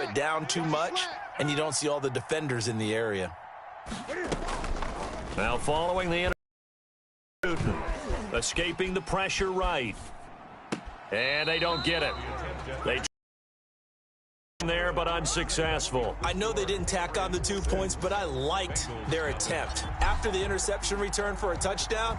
it down too much, and you don't see all the defenders in the area. Now following the Newton, escaping the pressure right. And they don't get it. They there, but unsuccessful. I know they didn't tack on the 2 points, but I liked their attempt. After the interception return for a touchdown,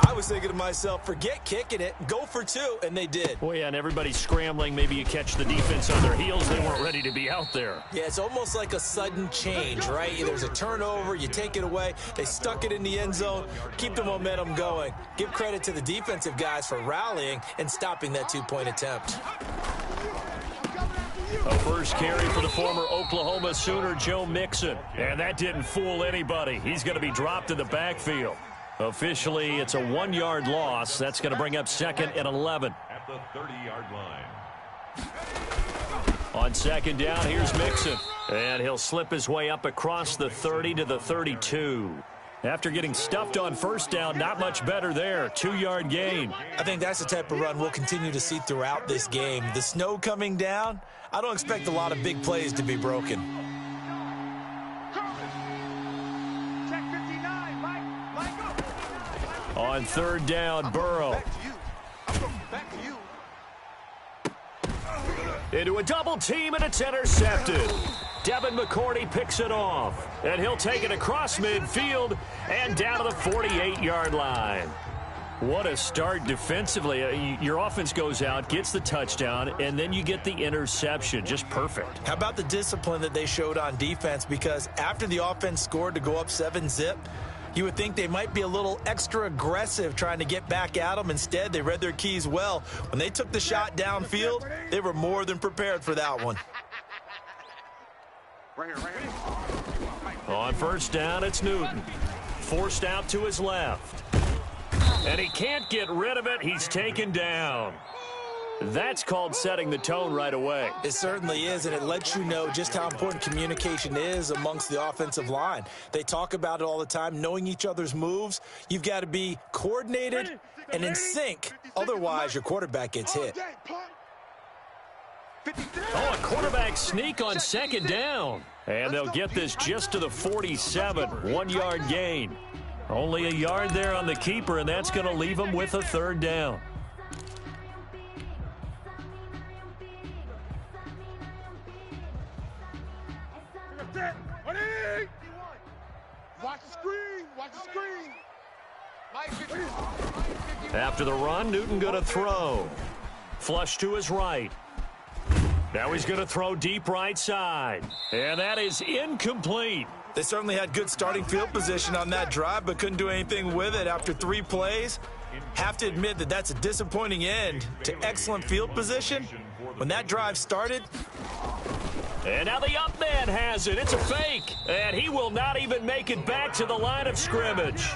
I was thinking to myself, forget kicking it, go for 2, and they did. Well, yeah, and everybody's scrambling. Maybe you catch the defense on their heels. They weren't ready to be out there. Yeah, it's almost like a sudden change, right? There's a turnover, you take it away, they stuck it in the end zone, keep the momentum going. Give credit to the defensive guys for rallying and stopping that 2-point attempt. A first carry for the former Oklahoma Sooner, Joe Mixon. And that didn't fool anybody. He's going to be dropped in the backfield. Officially, it's a 1-yard loss. That's going to bring up 2nd and 11. At the 30-yard line. On 2nd down, here's Mixon. And he'll slip his way up across the 30 to the 32. After getting stuffed on 1st down, not much better there. 2-yard gain. I think that's the type of run we'll continue to see throughout this game. The snow coming down, I don't expect a lot of big plays to be broken. On 3rd down, Burrow. Into a double team, and it's intercepted. Devin McCourty picks it off, and he'll take it across midfield and down to the 48-yard line. What a start defensively. Your offense goes out, gets the touchdown, and then you get the interception. Just perfect. How about the discipline that they showed on defense? Because after the offense scored to go up 7-zip, you would think they might be a little extra aggressive trying to get back at them. Instead, they read their keys well. When they took the shot downfield, they were more than prepared for that one. On 1st down, it's Newton. Forced out to his left. And he can't get rid of it. He's taken down. That's called setting the tone right away. It certainly is, and it lets you know just how important communication is amongst the offensive line. They talk about it all the time, knowing each other's moves. You've got to be coordinated and in sync. Otherwise, your quarterback gets hit. Oh, a quarterback sneak on 2nd down. And they'll get this just to the 47. 1-yard gain. Only a yard there on the keeper, and that's going to leave him with a 3rd down. Watch the screen. Watch the screen. After the run, Newton going to throw. Flush to his right. Now he's going to throw deep right side. And that is incomplete. They certainly had good starting field position on that drive, but couldn't do anything with it after 3 plays. Have to admit that that's a disappointing end to excellent field position. When that drive started. And now the up man has it. It's a fake. And he will not even make it back to the line of scrimmage.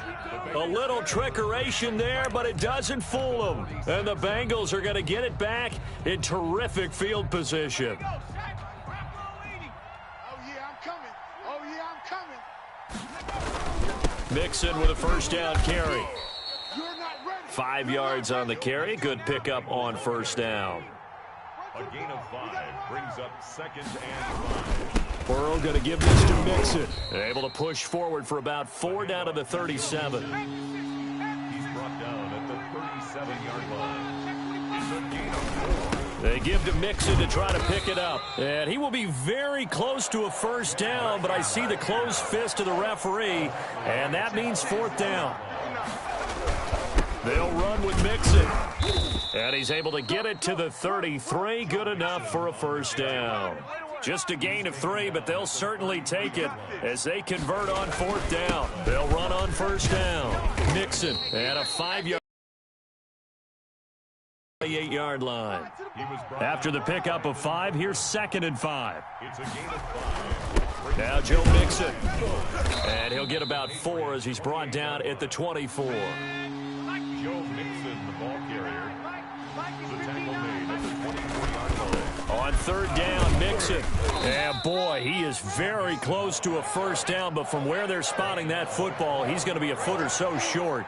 A little trickeration there, but it doesn't fool them. And the Bengals are going to get it back in terrific field position. Mixon with a 1st down carry. 5 yards on the carry. Good pickup on 1st down. A gain of 5 brings up 2nd and 5. Burrow going to give this to Mixon. Able to push forward for about 4 down to the 37. He's brought down at the 37-yard line. It's a gain of 4. They give to Mixon to try to pick it up. And he will be very close to a 1st down, but I see the closed fist of the referee, and that means 4th down. They'll run with Mixon. And he's able to get it to the 33. Good enough for a 1st down. Just a gain of 3, but they'll certainly take it as they convert on 4th down. They'll run on 1st down. Mixon and a 5-yard. 8-yard line. After the pickup of 5, here's 2nd and 5. It's a gain of 5. Now Joe Mixon. And he'll get about 4 as he's brought down at the 24. Joe Mixon, the ball carrier. The tackle made at the 24-yard line. On 3rd down, Mixon. And boy, he is very close to a 1st down, but from where they're spotting that football, he's going to be a foot or so short.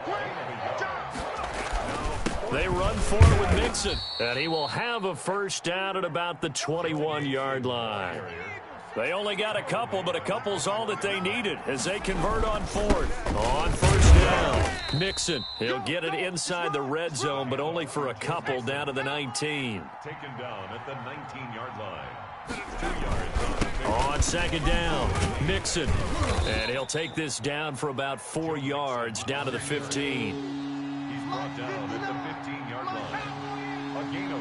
They run for it with Mixon, and he will have a first down at about the 21-yard line. They only got a couple, but a couple's all that they needed as they convert on fourth. On first down, Mixon. He'll get it inside the red zone, but only for a couple down to the 19. Taken down at the 19-yard line. 2 yards on second down, Mixon. And he'll take this down for about 4 yards down to the 15. He's brought down at the 15-yard line. A gain of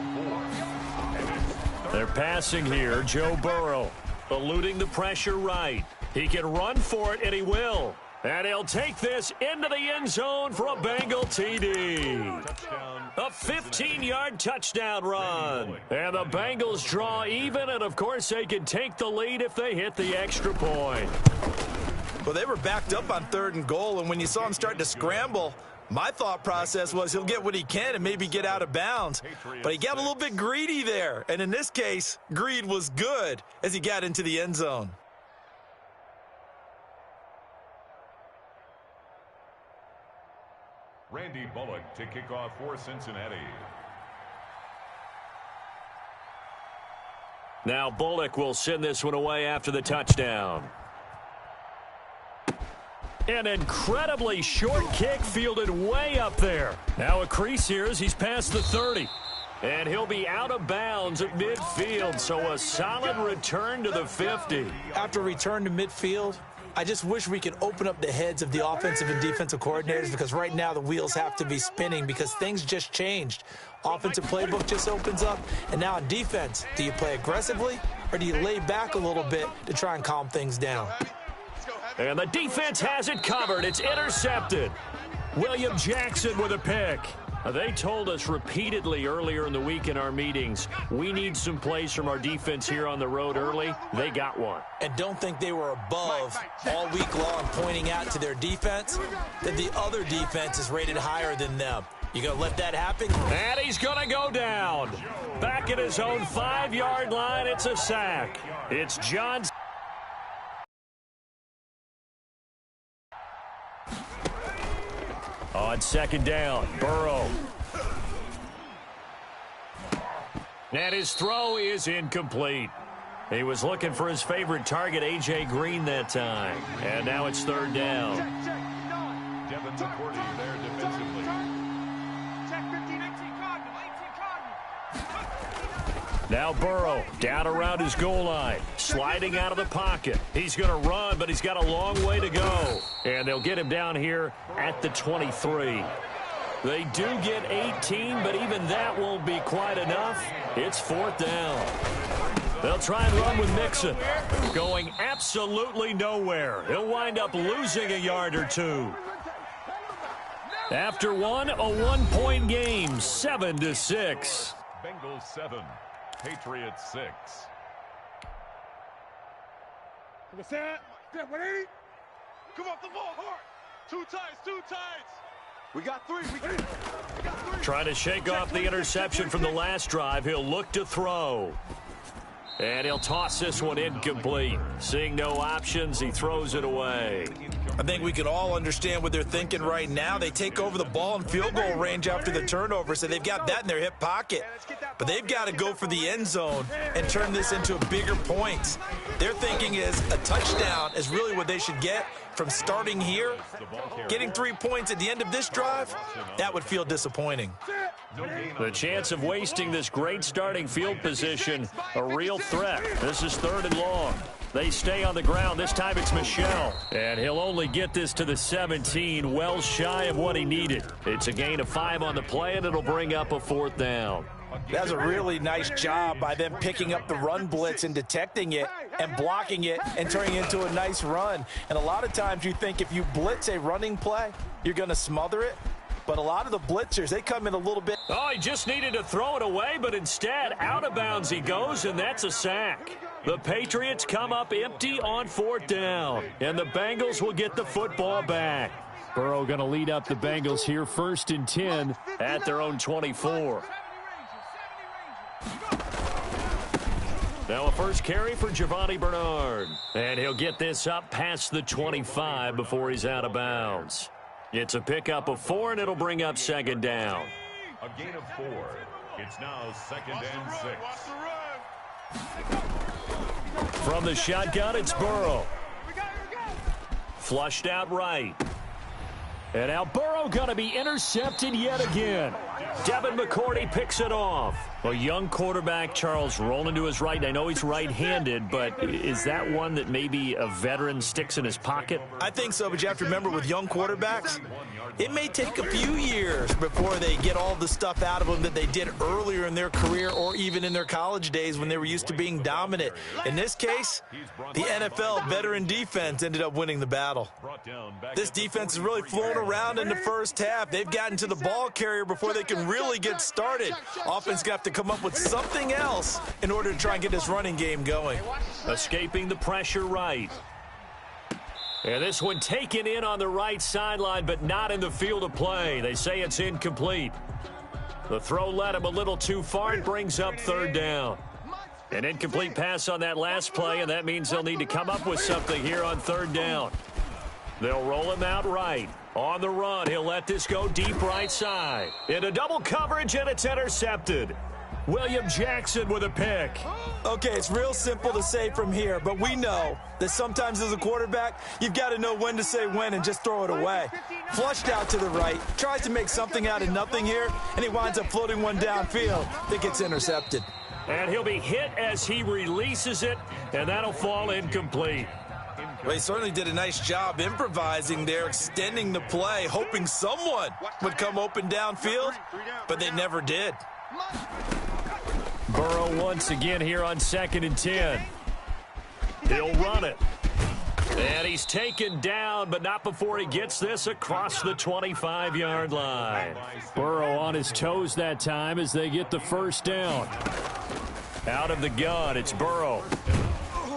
4. They're passing here. Joe Burrow eluding the pressure right. He can run for it, and he will. And he'll take this into the end zone for a Bengal TD. A 15-yard touchdown run. And the Bengals draw even, and of course they can take the lead if they hit the extra point. Well, they were backed up on 3rd and goal, and when you saw him start to scramble, my thought process was he'll get what he can and maybe get out of bounds. But he got a little bit greedy there. And in this case, greed was good as he got into the end zone. Randy Bullock to kick off for Cincinnati. Now Bullock will send this one away after the touchdown. An incredibly short kick fielded way up there. Now a crease here as he's past the 30. And he'll be out of bounds at midfield, so a solid return to the 50. After a return to midfield, I just wish we could open up the heads of the offensive and defensive coordinators, because right now the wheels have to be spinning because things just changed. Offensive playbook just opens up, and now on defense, do you play aggressively or do you lay back a little bit to try and calm things down? And the defense has it covered. It's intercepted. William Jackson with a pick. They told us repeatedly earlier in the week in our meetings, we need some plays from our defense here on the road early. They got one. And don't think they were above all week long pointing out to their defense that the other defense is rated higher than them. You going to let that happen? And he's going to go down. Back at his own 5-yard line, it's a sack. It's Johnson. On second down, Burrow. And his throw is incomplete. He was looking for his favorite target, A.J. Green, that time. And now it's 3rd down. Devin McCourty there defensively. Now Burrow down around his goal line, sliding out of the pocket. He's going to run, but he's got a long way to go. And they'll get him down here at the 23. They do get 18, but even that won't be quite enough. It's 4th down. They'll try and run with Mixon. Going absolutely nowhere. He'll wind up losing a yard or two. After one, a 1-point game, 7-6. Bengals 7, Patriots 6. Come off the ball hard. 2 tights. We got 3. Trying to shake off the interception from the last drive. He'll look to throw. And he'll toss this one incomplete. Seeing no options, he throws it away. I think we can all understand what they're thinking right now. They take over the ball in field goal range after the turnover, so they've got that in their hip pocket. But they've got to go for the end zone and turn this into bigger points. Their thinking is a touchdown is really what they should get from starting here. Getting 3 points at the end of this drive, that would feel disappointing. The chance of wasting this great starting field position, a real threat. This is 3rd and long. They stay on the ground. This time it's Michel. And he'll only get this to the 17, well shy of what he needed. It's a gain of 5 on the play, and it'll bring up a 4th down. That's a really nice job by them picking up the run blitz and detecting it and blocking it and turning it into a nice run. And a lot of times you think if you blitz a running play, you're going to smother it. But a lot of the blitzers, they come in a little bit. Oh, he just needed to throw it away, but instead, out of bounds he goes, and that's a sack. The Patriots come up empty on 4th down, and the Bengals will get the football back. Burrow going to lead up the Bengals here 1st and 10 at their own 24. Now a first carry for Giovanni Bernard. And he'll get this up past the 25 before he's out of bounds. It's a pickup of 4, and it'll bring up 2nd down. A gain of 4. It's now 2nd and 6. From the shotgun, it's Burrow. Flushed out right. And now Burrow going to be intercepted yet again. Devin McCourty picks it off. A young quarterback, Charles, rolling to his right. I know he's right-handed, but is that one that maybe a veteran sticks in his pocket? I think so, but you have to remember with young quarterbacks, it may take a few years before they get all the stuff out of them that they did earlier in their career or even in their college days when they were used to being dominant. In this case, the NFL veteran defense ended up winning the battle. This defense is really flown around in the first half. They've gotten to the ball carrier before they can really get started. Offense going to have to come up with something else in order to try and get this running game going. Escaping the pressure right. And this one taken in on the right sideline, but not in the field of play. They say it's incomplete. The throw led him a little too far and brings up 3rd down. An incomplete pass on that last play, and that means they'll need to come up with something here on 3rd down. They'll roll him out right. On the run, he'll let this go deep right side. Into double coverage, and it's intercepted. William Jackson with a pick. Okay, it's real simple to say from here, but we know that sometimes as a quarterback, you've got to know when to say when and just throw it away. Flushed out to the right, tries to make something out of nothing here, and he winds up floating one downfield that gets intercepted. And he'll be hit as he releases it, and that'll fall incomplete. Well, he certainly did a nice job improvising there, extending the play, hoping someone would come open downfield, but they never did. Burrow once again here on 2nd and 10. He'll run it. And he's taken down, but not before he gets this across the 25-yard line. Burrow on his toes that time as they get the 1st down. Out of the gun, it's Burrow.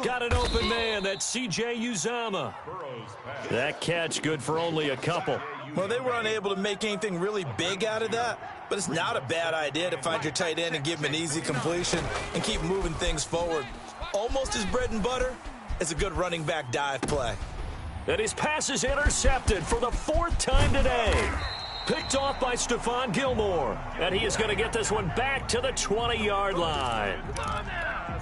Got an open man, that's C.J. Uzomah. That catch good for only a couple. Well, they were unable to make anything really big out of that, but it's not a bad idea to find your tight end and give him an easy completion and keep moving things forward. Almost as bread and butter as a good running back dive play. And his pass is intercepted for the 4th time today. Picked off by Stephon Gilmore. And he is going to get this one back to the 20-yard line.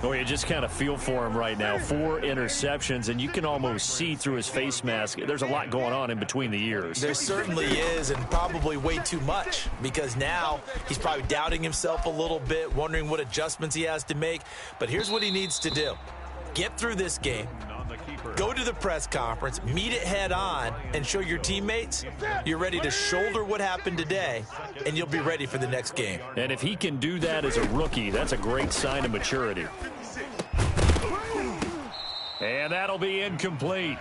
Oh, you just kind of feel for him right now. 4 interceptions, and you can almost see through his face mask. There's a lot going on in between the ears. There certainly is, and probably way too much, because now he's probably doubting himself a little bit, wondering what adjustments he has to make. But here's what he needs to do. Get through this game. Go to the press conference, meet it head on, and show your teammates you're ready to shoulder what happened today, and you'll be ready for the next game. And if he can do that as a rookie, that's a great sign of maturity. And that'll be incomplete.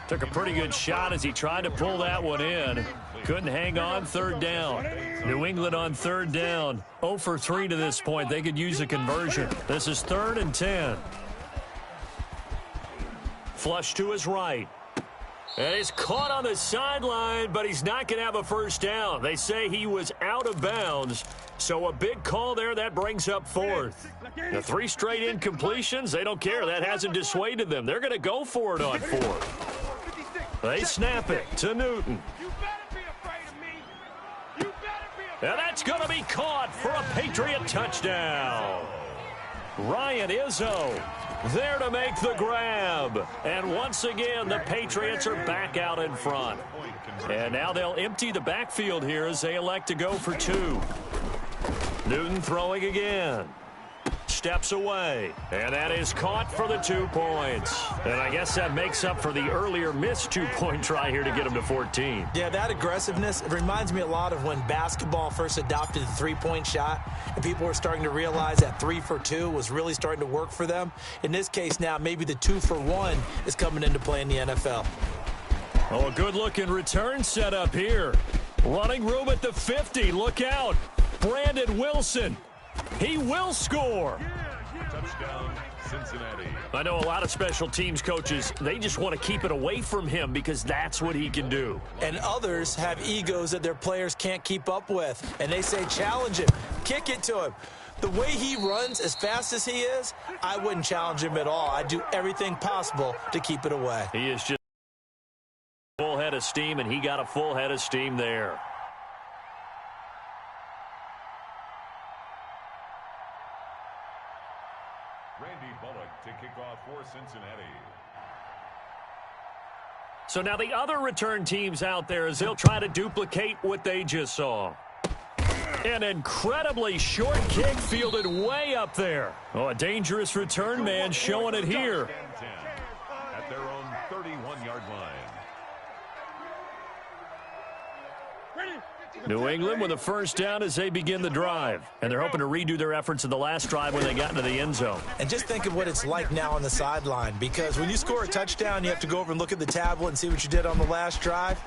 Took a pretty good shot as he tried to pull that one in. Couldn't hang on. 3rd down. New England on 3rd down. 0 for 3 to this point. They could use a conversion. This is 3rd and 10. Flush to his right. And he's caught on the sideline, but he's not going to have a 1st down. They say he was out of bounds, so a big call there. That brings up 4th. The 3 straight incompletions, they don't care. That hasn't dissuaded them. They're going to go for it on 4th. They snap it to Newton. And that's going to be caught for a Patriot touchdown. Ryan Izzo there to make the grab. And once again, the Patriots are back out in front. And now they'll empty the backfield here as they elect to go for 2. Newton throwing again. Steps away. And that is caught for the 2 points. And I guess that makes up for the earlier missed 2-point try here to get him to 14. Yeah, that aggressiveness, it reminds me a lot of when basketball first adopted the 3-point shot and people were starting to realize that 3 for 2 was really starting to work for them. In this case now, maybe the 2 for 1 is coming into play in the NFL. Oh, a good-looking return set up here. Running room at the 50. Look out. Brandon Wilson. He will score. Touchdown, Cincinnati. I know a lot of special teams coaches, they just want to keep it away from him because that's what he can do. And others have egos that their players can't keep up with. And they say, challenge him, kick it to him. The way he runs as fast as he is, I wouldn't challenge him at all. I'd do everything possible to keep it away. He is just full head of steam, and he got a full head of steam there. Cincinnati. So now the other return teams out there as they'll try to duplicate what they just saw. An incredibly short kick fielded way up there. Oh, a dangerous return man showing it here. At their own 31-yard line. New England with a first down as they begin the drive. And they're hoping to redo their efforts in the last drive when they got into the end zone. And just think of what it's like now on the sideline, because when you score a touchdown, you have to go over and look at the tablet and see what you did on the last drive.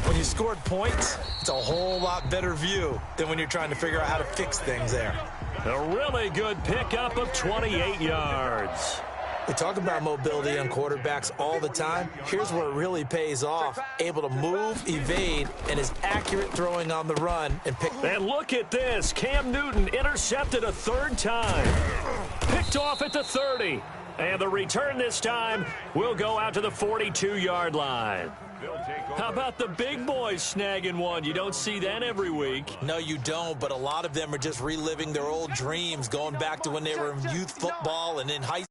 When you scored points, it's a whole lot better view than when you're trying to figure out how to fix things there. A really good pickup of 28 yards. We talk about mobility on quarterbacks all the time. Here's where it really pays off. Able to move, evade, and is accurate throwing on the run and pick. And look at this. Cam Newton intercepted a third time. Picked off at the 30. And the return this time will go out to the 42-yard line. How about the big boys snagging one? You don't see that every week. No, you don't, but a lot of them are just reliving their old dreams, going back to when they were in youth football and in high school.